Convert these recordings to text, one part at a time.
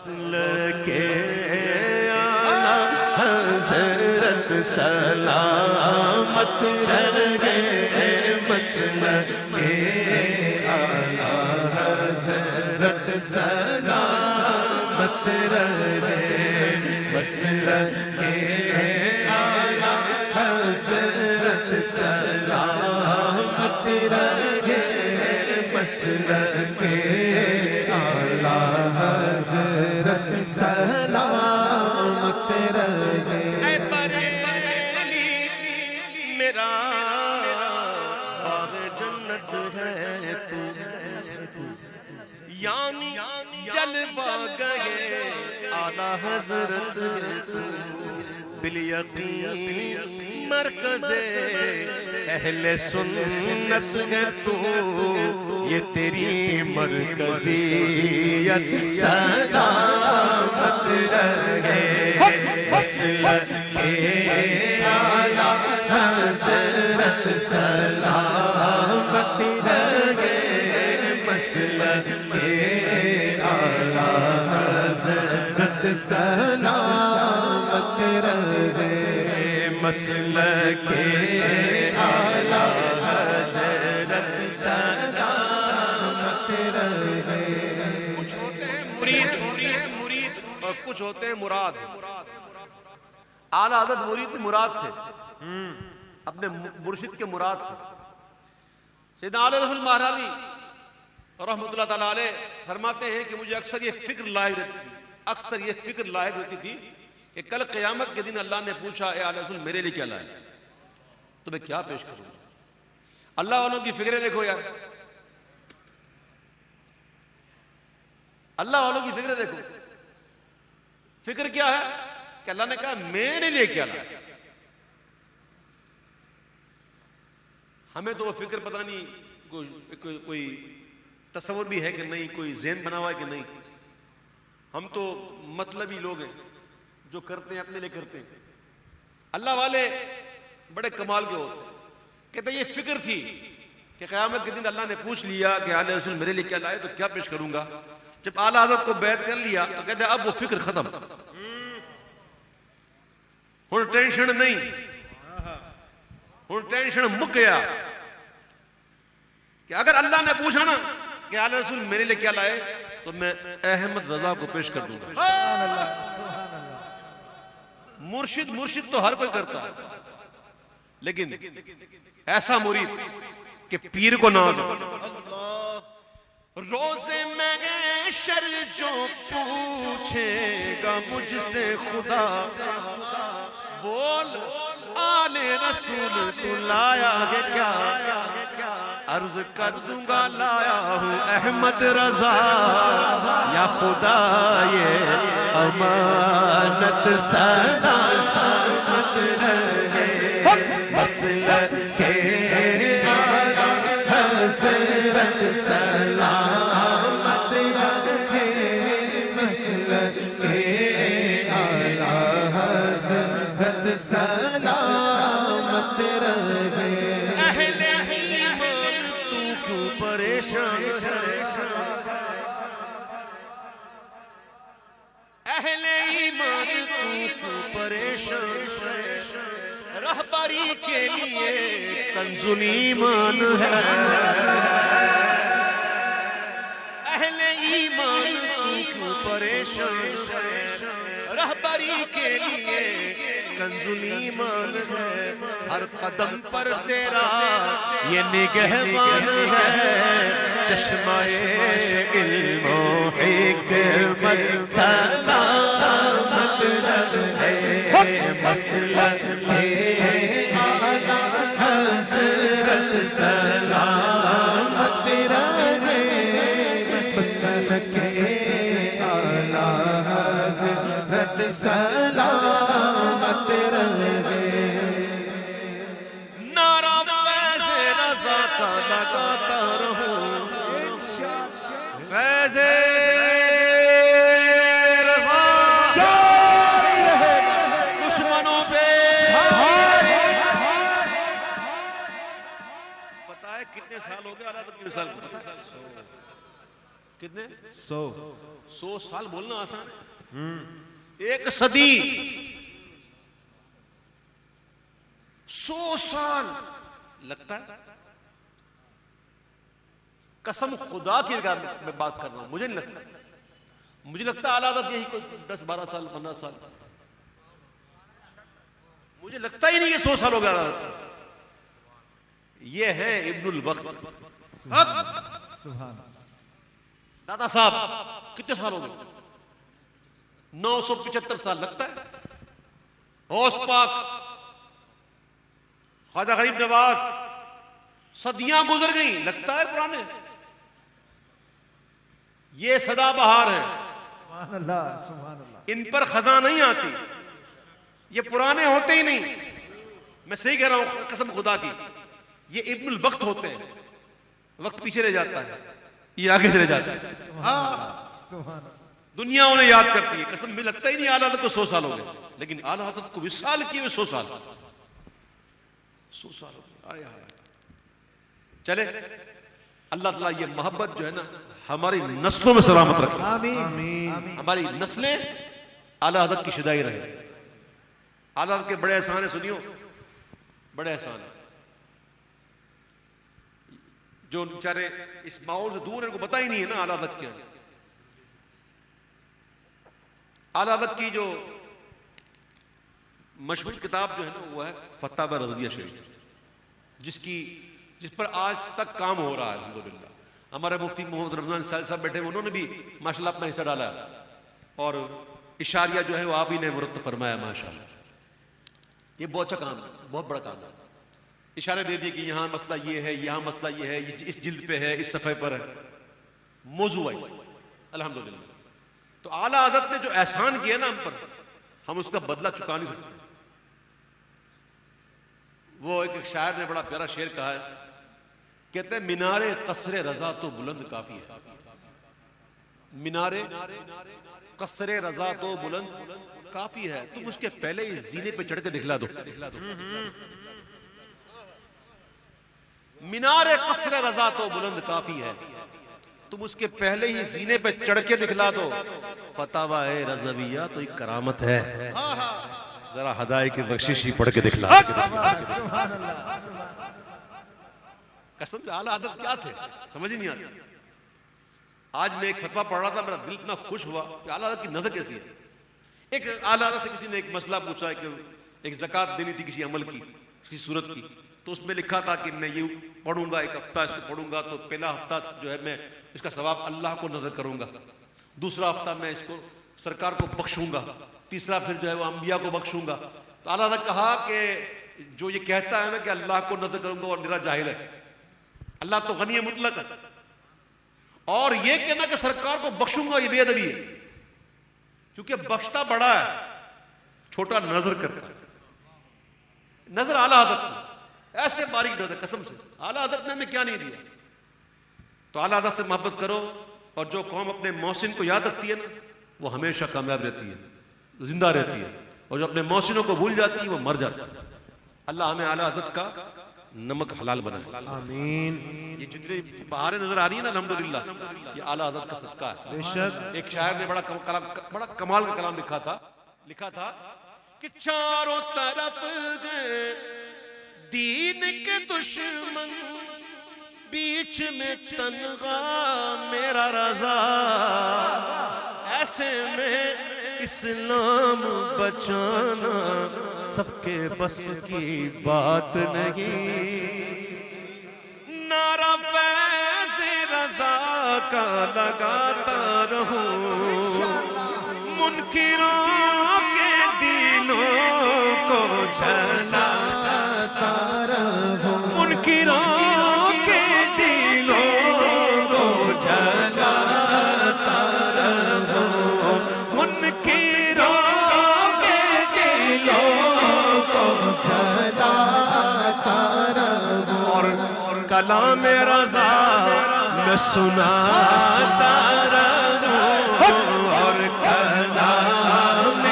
مسلک اعلیٰ حضرت سلامت رہے، مسلک اعلیٰ حضرت سلامت رہے، مسلک اعلیٰ حضرت سلامت رہے، مسلک اعلیٰ حضرت سلامت رہے۔ اے بریلی میرا باغ جنت ہے تو، یعنی جلوہ گئے اعلیٰ حضرت بالیقین مرکز اہل سنت ہے تو، یہ تیری مرکزیت سلامت رہے، مسلک اعلیٰ حضرت سلامت رہے، مسلک اعلیٰ حضرت سلامت رہے، مسلک اعلیٰ حضرت سلامت رہے۔ کچھ ہوتے ہیں مرید اور کچھ ہوتے ہیں مراد۔ اعلیٰ حضرت مرید بھی مراد تھے، اپنے مرشد کے مراد تھے۔ سیدنا علیہ رسول مہراوی رحمۃ اللہ تعالیٰ علیہ فرماتے ہیں کہ مجھے اکثر یہ فکر لاحق ہوتی تھی کہ کل قیامت کے دن اللہ نے پوچھا اے علیہ رسول میرے لیے کیا لائے، تو میں کیا پیش کروں؟ اللہ والوں کی فکریں دیکھو یار، اللہ والوں کی فکریں دیکھو۔ فکر کیا ہے کہ اللہ نے کہا میرے لیے کیا لائے۔ ہمیں تو وہ فکر پتہ نہیں کوئی تصور بھی ہے کہ نہیں، کوئی ذہن بنا ہوا ہے کہ نہیں۔ ہم تو مطلبی لوگ ہیں، جو کرتے ہیں اپنے لیے کرتے ہیں۔ اللہ والے بڑے کمال کے ہوتے ہیں، کہتے ہیں یہ فکر تھی کہ قیامت کے دن اللہ نے پوچھ لیا کہ علیہ رسول میرے لیے کیا لائے تو کیا پیش کروں گا۔ جب اعلیٰ حضرت کو بیعت کر لیا تو کہتے ہیں اب وہ فکر ختم، ہن ٹینشن نہیں، ہن ٹینشن مک گیا کہ اگر اللہ نے پوچھا نا کہ علیہ رسول میرے لیے کیا لائے تو میں احمد رضا کو پیش کر دوں گا۔ مرشد تو ہر کوئی کرتا ہے، لیکن ایسا مرید کہ پیر کو ناز ہو۔ روز محشر جو پوچھے گا مجھ سے خدا، بول آل رسول تو لایا ہے کیا، عرض کر دوں گا لایا ہوں احمد رضا، یا خدا یہ امانت سلامت رہے، مسلک اعلیٰ حضرت سلامت رہے، مسلک اعلیٰ حضرت سلامت رہے۔ اہل ایمان تو کیوں پریشان، اہل ایمان تو کیوں پریشان، رہبری کے لیے کنز ایمان ہے، اہل ایمان تو کیوں پریشان، رہبری کے لیے کنز ایمان ہے، ہر قدم پر تیرا یہ نگہبان ہے، چشمہ علم و حکمت سلامت رہے، مسلک اعلیٰ حضرت سلامت رہے، مسلک اعلیٰ حضرت سلامت رہے۔ نعرہ فیض رضا کا لگاتا رہوں، فیض کتنے سال ہو گئے اعلیٰ حضرت کی مثال کو؟ کتنے 100 سال بولنا آسان ہے، ایک صدی 100 سال لگتا ہے. قسم خدا کی میں بات کر رہا ہوں، مجھے نہیں لگتا. مجھے لگتا ہے اعلیٰ حضرت یہی کوئی 10-12 سال 15 سال، مجھے لگتا ہی نہیں یہ 100 سال ہو گیا اعلیٰ حضرت. یہ ہے ابن الوقت. سبحان دادا صاحب کتنے سال ہو گئے؟ 975 سال لگتا ہے. غوث پاک خواجہ غریب نواز صدیاں گزر گئیں، لگتا ہے پرانے. یہ سدا بہار ہے، سبحان اللہ سبحان اللہ. ان پر خزاں نہیں آتی، یہ پرانے ہوتے ہی نہیں. میں صحیح کہہ رہا ہوں قسم خدا کی. یہ ابن الوقت ہوتے ہیں، وقت پیچھے رہ جاتا ہے، یہ آگے چلے جاتا ہے. سبحان اللہ. دنیا انہیں یاد کرتی ہے. قسم میں لگتا ہی نہیں اعلیٰ حضرت کو 100 سال ہو گئے، لیکن اعلیٰ حضرت کو وصال کیے ہوئے 100 سال 100 سال ہو گئے. آیا چلے اللہ تعالیٰ یہ محبت جو ہے نا ہماری نسلوں میں سلامت رکھے. آمین. ہماری نسلیں اعلیٰ حضرت کی شدائی رہے. اعلیٰ حضرت کے بڑے احسان ہیں، سنیو بڑے احسان ہیں. جو بیچارے اس ماحول سے دور ہیں، ان کو پتہ ہی نہیں ہے نا اعلیٰ حضرت کیا. اعلیٰ حضرت کی جو مشہور کتاب جو ہے نا وہ ہے فتاوی رضویہ شریف، جس پر آج تک کام ہو رہا ہے الحمدللہ. ہمارے مفتی محمد رمضان صاحب بیٹھے ہیں، انہوں نے بھی ماشاءاللہ اپنا حصہ ڈالا ہے، اور اشاریہ جو ہے وہ آپ ہی نے مرتب فرمایا ماشاءاللہ. یہ بہت اچھا کام ہے، بہت بڑا کام ہے. اشارے دے دیے کہ یہاں مسئلہ یہ ہے، یہاں مسئلہ یہ ہے، اس جلد پہ ہے، اس صفحے پر ہے، موضوع ہے الحمدللہ. تو اعلیٰ حضرت نے جو احسان کیا نا ہم پر، ہم اس کا بدلہ چکا نہیں سکتے. وہ ایک شاعر نے بڑا پیارا شعر کہا ہے، کہتے ہیں مینار قصر رضا تو بلند کافی ہے. مینار قصر رضا تو بلند کافی ہے، تم اس کے پہلے ہی زینے پہ چڑھ کے دکھلا دو. مینار قصر رضا تو بلند کافی ہے، تم اس کے پہلے ہی زینے پہ چڑھ کے دکھلا دو. فتاوی رضویہ تو ایک کرامت ہے، ذرا ہدایت کی بخشش ہی پڑھ کے دکھلا. سبحان اللہ. قسم اعلیٰ حضرت کیا تھے سمجھ ہی نہیں آتی. آج میں ایک فتویٰ پڑھ رہا تھا، میرا دل اتنا خوش ہوا کہ اعلیٰ حضرت کی نظر کیسی ہے. ایک اعلیٰ حضرت سے کسی نے ایک مسئلہ پوچھا ہے کہ ایک زکوٰۃ دینی تھی کسی عمل کی، کسی صورت کی، تو اس میں لکھا تھا کہ میں یہ پڑھوں گا، ایک ہفتہ اس کو پڑھوں گا تو پہلا ہفتہ جو ہے میں اس کا ثواب اللہ کو نظر کروں گا، دوسرا ہفتہ میں اس کو سرکار کو بخشوں گا، تیسرا پھر جو ہے وہ انبیاء کو بخشوں گا. تو اعلیٰ حضرت نے کہا کہ جو یہ کہتا ہے نا کہ اللہ کو نظر کروں گا، اور نرا جاہل ہے. اللہ تو غنی مطلق ہے، اور یہ کہنا کہ سرکار کو بخشوں گا یہ بے ادبی ہے، کیونکہ بخشتا بڑا ہے، چھوٹا نظر کرتا ہے. نظر اعلیٰ حضرت کی ایسے باریک نظر، قسم سے اعلیٰ حضرت نے ہمیں کیا نہیں دیا. تو اعلیٰ حضرت سے محبت کرو، اور جو قوم اپنے محسن کو یاد رکھتی ہے نا وہ ہمیشہ کامیاب رہتی ہے، زندہ رہتی ہے، اور جو اپنے محسنوں کو بھول جاتی ہے وہ مر جاتی ہے. اللہ ہمیں اعلیٰ حضرت کا نمک حلال بنائے. آمین. یہ جتنے بہاریں نظر آ رہی ہیں نا الحمدللہ یہ اعلیٰ حضرت کا صدقہ ہے. بے شک. ایک شاعر نے بڑا کمال کا کلام لکھا تھا کہ چاروں طرف گئے دین کے دشمن، بیچ میں تنہا میرا رضا، ایسے میں اسلام بچانا سب کے بس کی بات نہیں. نعرہ فیض رضا کا لگاتا رہوں، منکروں کے دینوں کو جلاتا رہوں، منکروں کے دینوں کو جلاتا رہوں، منکروں کے دینوں کو جلاتا رہوں، اور کلام رضا میں سناتا رہوں، اور کلام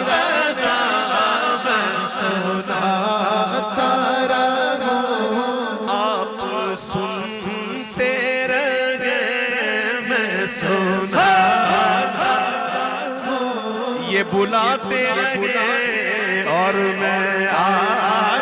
رضا میں سناتا رہوں. آپ سنتے رہے میں یہ بلاتے رہے اور میں آ